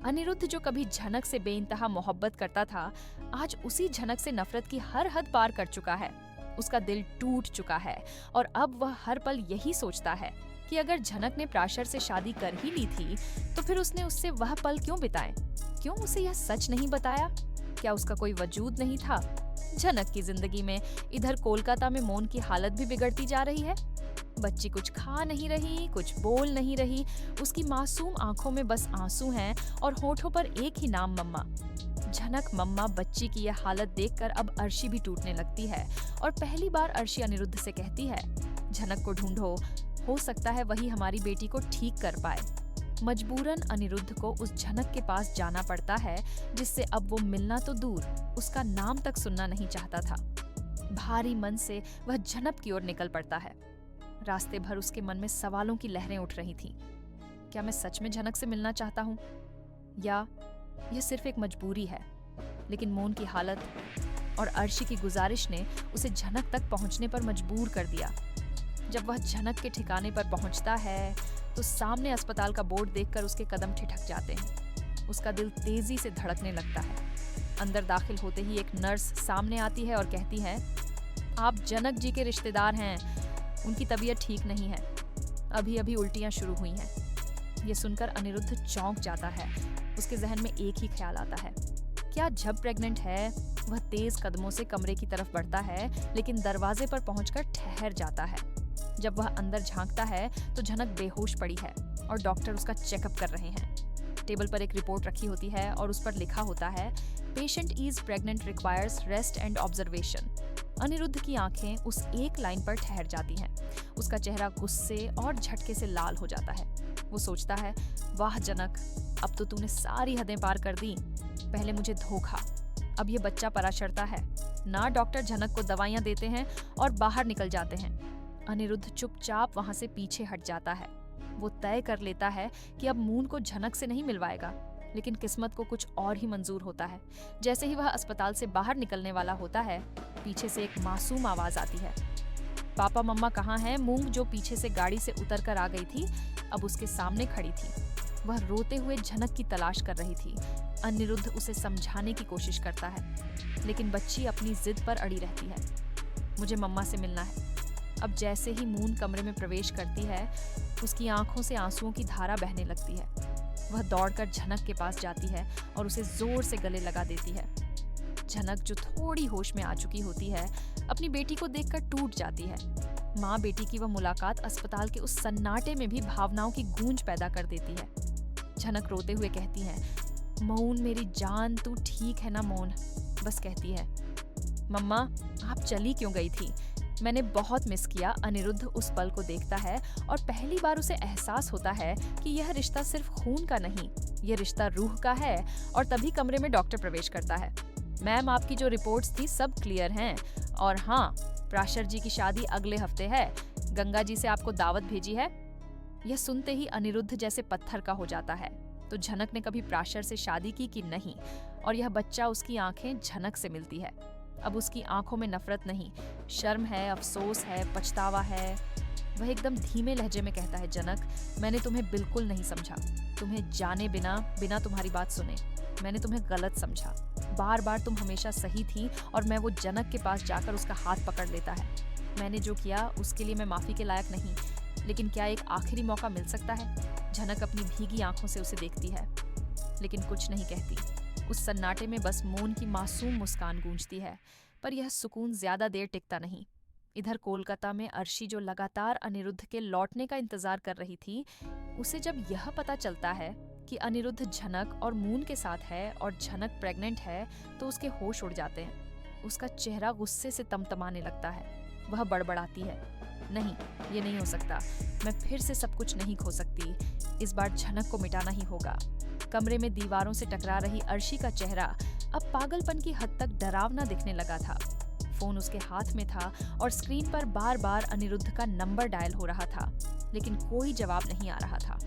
अनिरुद्ध जो कभी झनक से बेइंतहा मोहब्बत करता था, आज उसी झनक से नफरत की हर हद पार कर चुका है। उसका दिल टूट चुका है और अब वह हर पल यही सोचता है कि अगर झनक ने प्राशर से शादी कर ही ली थी तो फिर उसने उससे वह पल क्यों बिताए? क्यों उसे यह सच नहीं बताया? क्या उसका कोई वजूद नहीं था? झनक की जिंदगी में इधर कोलकाता में मोन की हालत भी बिगड़ती जा रही है। बच्ची कुछ खा नहीं रही, कुछ बोल नहीं रही, उसकी मासूम आंखों में बस आंसू हैं और होठों पर एक ही नाम, मम्मा। झनक मम्मा बच्ची की यह हालत देखकर अब अर्शी भी टूटने लगती है और पहली बार अर्शी अनिरुद्ध से कहती है, झनक को ढूंढो, हो सकता है वही हमारी बेटी को ठीक कर पाए। मजबूरन अनिरुद्ध को उस झनक के पास जाना पड़ता है जिससे अब वो मिलना तो दूर, उसका नाम तक सुनना नहीं चाहता था। भारी मन से वह झनक की ओर निकल पड़ता है। रास्ते भर उसके मन में सवालों की लहरें उठ रही थीं। क्या मैं सच में झनक से मिलना चाहता हूँ या यह सिर्फ एक मजबूरी है? लेकिन मोन की हालत और अर्शी की गुजारिश ने उसे झनक तक पहुंचने पर मजबूर कर दिया। जब वह झनक के ठिकाने पर पहुंचता है तो सामने अस्पताल का बोर्ड देखकर उसके कदम ठिठक जाते हैं। उसका दिल तेजी से धड़कने लगता है। अंदर दाखिल होते ही एक नर्स सामने आती है और कहती है, आप जनक जी के रिश्तेदार हैं, उनकी तबीयत ठीक नहीं है, अभी अभी उल्टियां शुरू हुई हैं। ये सुनकर अनिरुद्ध चौंक जाता है। उसके जहन में एक ही ख्याल आता है, क्या जब प्रेग्नेंट है? वह तेज कदमों से कमरे की तरफ बढ़ता है लेकिन दरवाजे पर पहुंचकर ठहर जाता है। जब वह अंदर झांकता है तो झनक बेहोश पड़ी है और डॉक्टर उसका चेकअप कर रहे हैं। टेबल पर एक रिपोर्ट रखी होती है और उस पर लिखा होता है, patient is pregnant requires rest and observation. Aniruddh की आंखें उस एक लाइन पर ठहर जाती हैं। उसका चेहरा गुस्से और झटके से लाल हो जाता है। वो सोचता है, वाह जनक, अब तो तूने सारी हदें पार कर दी। पहले मुझे धोखा, अब ये बच्चा पराशरता है ना। डॉक्टर झनक को दवाइयां देते हैं और बाहर निकल जाते हैं। अनिरुद्ध चुपचाप वहां से पीछे हट जाता है। वो तय कर लेता है कि अब मून को झनक से नहीं मिलवाएगा, लेकिन किस्मत को कुछ और ही मंजूर होता है। जैसे ही वह अस्पताल से बाहर निकलने वाला होता है, पीछे से एक मासूम आवाज आती है, पापा मम्मा कहाँ हैं? मूंग जो पीछे से गाड़ी से उतर कर आ गई थी, अब उसके सामने खड़ी थी। वह रोते हुए झनक की तलाश कर रही थी। अनिरुद्ध उसे समझाने की कोशिश करता है, लेकिन बच्ची अपनी जिद पर अड़ी रहती है, मुझे मम्मा से मिलना है। अब जैसे ही मून कमरे में प्रवेश करती है, उसकी आंखों से आंसुओं की धारा बहने लगती है। वह दौड़कर झनक के पास जाती है और उसे जोर से गले लगा देती है। झनक, जो थोड़ी होश में आ चुकी होती है, अपनी बेटी को देखकर टूट जाती है। माँ बेटी की वह मुलाकात अस्पताल के उस सन्नाटे में भी भावनाओं की गूंज पैदा कर देती है। झनक रोते हुए कहती है, मऊन मेरी जान, तू ठीक है ना मोन? बस कहती है, मम्मा आप चली क्यों गई थी? मैंने बहुत मिस किया। अनिरुद्ध उस पल को देखता है और पहली बार उसे एहसास होता है कि यह रिश्ता सिर्फ खून का नहीं, यह रिश्ता रूह का है। और तभी कमरे में डॉक्टर प्रवेश करता है। मैम, आपकी जो रिपोर्ट्स थी सब क्लियर हैं और हाँ, प्राशर जी की शादी अगले हफ्ते है। गंगा जी से आपको दावत भेजी है। यह सुनते ही अनिरुद्ध जैसे पत्थर का हो जाता है। तो झनक ने कभी प्राशर से शादी की कि नहीं, और यह बच्चा, उसकी आंखें झनक से मिलती है। अब उसकी आंखों में नफरत नहीं, शर्म है, अफसोस है, पछतावा है। वह एकदम धीमे लहजे में कहता है, जनक, मैंने तुम्हें बिल्कुल नहीं समझा। तुम्हें जाने बिना तुम्हारी बात सुने मैंने तुम्हें गलत समझा। बार बार तुम हमेशा सही थी और मैं वो जनक के पास जाकर उसका हाथ पकड़ लेता है। मैंने जो किया उसके लिए मैं माफी के लायक नहीं, लेकिन क्या एक आखिरी मौका मिल सकता है? झनक अपनी भीगी आंखों से उसे देखती है, लेकिन कुछ नहीं कहती। उस सन्नाटे में बस मोन की मासूम मुस्कान गूंजती है, पर यह सुकून ज्यादा देर टिकता नहीं। इधर कोलकाता में अर्शी, जो लगातार अनिरुद्ध के लौटने का इंतजार कर रही थी, उसे जब यह पता चलता है कि अनिरुद्ध झनक और मून के साथ है और झनक प्रेग्नेंट है, तो उसके होश उड़ जाते हैं। उसका चेहरा गुस्से से तमतमाने लगता है। वह बड़बड़ाती है, नहीं, ये नहीं हो सकता। मैं फिर से सब कुछ नहीं खो सकती। इस बार झनक को मिटाना ही होगा। कमरे में दीवारों से टकरा रही अर्शी का चेहरा अब पागलपन की हद तक डरावना दिखने लगा था। फोन उसके हाथ में था और स्क्रीन पर बार बार अनिरुद्ध का नंबर डायल हो रहा था, लेकिन कोई जवाब नहीं आ रहा था।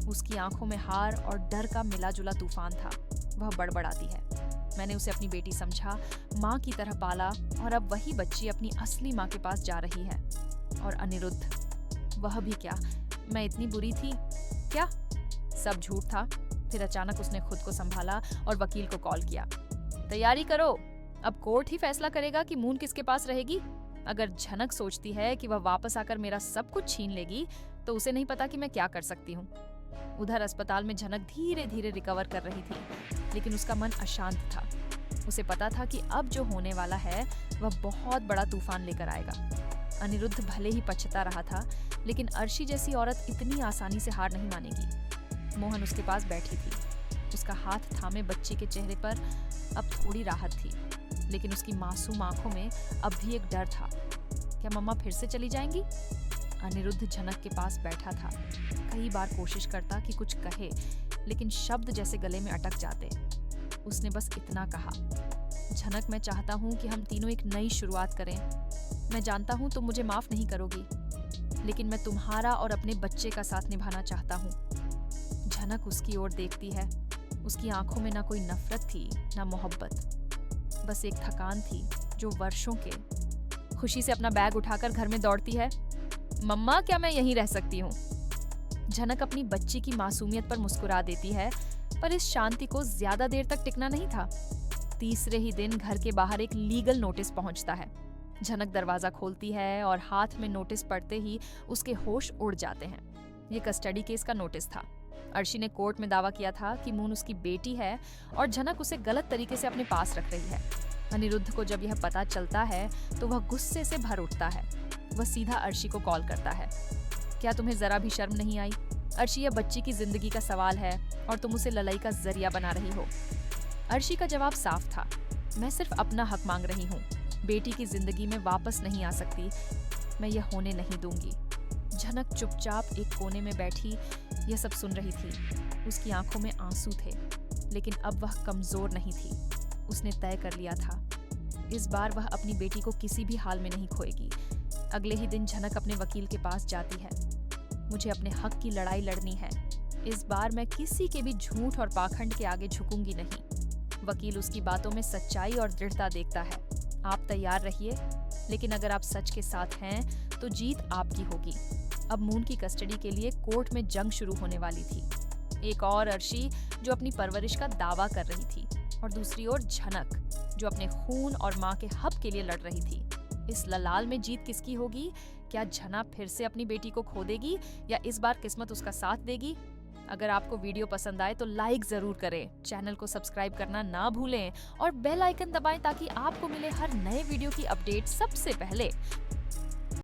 उसकी आंखों में हार और डर का मिला जुला तूफान था। वह बड़बड़ाती है, मैंने उसे अपनी बेटी समझा, माँ की तरह पाला, और अब वही बच्ची अपनी असली माँ के पास जा रही है। और अनिरुद्ध, वह भी क्या? मैं इतनी बुरी थी क्या? सब झूठ था। फिर अचानक उसने खुद को संभाला और वकील को कॉल किया। तैयारी करो, अब कोर्ट ही फैसला करेगा कि मून किसके पास रहेगी। अगर झनक सोचती है कि वह वापस आकर मेरा सब कुछ छीन लेगी तो उसे नहीं पता कि मैं क्या कर सकती हूँ। उधर अस्पताल में झनक धीरे धीरे रिकवर कर रही थी, लेकिन उसका मन अशांत था। उसे पता था कि अब जो होने वाला है वह बहुत बड़ा तूफान लेकर आएगा। अनिरुद्ध भले ही पछता रहा था, लेकिन अर्शी जैसी औरत इतनी आसानी से हार नहीं मानेगी। मोहन उसके पास बैठी थी। उसका हाथ थामे बच्ची के चेहरे पर अब थोड़ी राहत थी, लेकिन उसकी मासूम आंखों में अब भी एक डर था। क्या मम्मा फिर से चली जाएंगी? अनिरुद्ध झनक के पास बैठा था। कई बार कोशिश करता कि कुछ कहे, लेकिन शब्द जैसे गले में अटक जाते। उसने बस इतना कहा, झनक, मैं चाहता हूँ कि हम तीनों एक नई शुरुआत करें। मैं जानता हूँ तुम मुझे माफ नहीं करोगी, लेकिन मैं तुम्हारा और अपने बच्चे का साथ निभाना चाहता हूँ। झनक उसकी ओर देखती है। उसकी आंखों में ना कोई नफरत थी, ना मोहब्बत, बस एक थकान थी जो वर्षों के। खुशी से अपना बैग उठाकर घर में दौड़ती है। मम्मा, क्या मैं यहीं रह सकती हूँ? झनक अपनी बच्ची की मासूमियत पर मुस्कुरा देती है, पर इस शांति को ज्यादा देर तक टिकना नहीं था। तीसरे ही दिन घर के बाहर एक लीगल नोटिस पहुंचता है। झनक दरवाजा खोलती है और हाथ में नोटिस पड़ते ही उसके होश उड़ जाते हैं। ये कस्टडी केस का नोटिस था। अर्शी ने कोर्ट में दावा किया था कि मून उसकी बेटी है और झनक उसे गलत तरीके से अपने पास रख रही है। अनिरुद्ध को जब यह पता चलता है तो वह गुस्से से भर उठता है। वह सीधा अर्शी को कॉल करता है। क्या तुम्हें जरा भी शर्म नहीं आई? अर्शी, यह बच्ची की जिंदगी का सवाल है और तुम उसे लड़ाई का जरिया बना रही हो। अर्शी का जवाब साफ था, मैं सिर्फ अपना हक मांग रही हूँ। बेटी की जिंदगी में वापस नहीं आ सकती, मैं यह होने नहीं दूंगी। झनक चुपचाप एक कोने में बैठी यह सब सुन रही थी। उसकी आंखों में आंसू थे, लेकिन अब वह कमजोर नहीं थी। उसने तय कर लिया था, इस बार वह अपनी बेटी को किसी भी हाल में नहीं खोएगी। अगले ही दिन झनक अपने वकील के पास जाती है। मुझे अपने हक की लड़ाई लड़नी है। इस बार मैं किसी के भी झूठ और पाखंड के आगे झुकूंगी नहीं। वकील उसकी बातों में सच्चाई और दृढ़ता देखता है। आप तैयार रहिए, लेकिन अगर आप सच के साथ हैं तो जीत आपकी होगी। अब मून की कस्टडी के लिए कोर्ट में जंग शुरू होने वाली थी। एक और अर्शी जो अपनी परवरिश का दावा कर रही थी, और दूसरी ओर झनक जो अपने खून और माँ के हक के लिए लड़ रही थी। इस ललाल में जीत किसकी होगी? क्या झना फिर से अपनी बेटी को खो देगी या इस बार किस्मत उसका साथ देगी? अगर आपको वीडियो पसंद आए तो लाइक जरूर करें, चैनल को सब्सक्राइब करना ना भूलें और बेल आइकन दबाएं ताकि आपको मिले हर नए वीडियो की अपडेट सबसे पहले।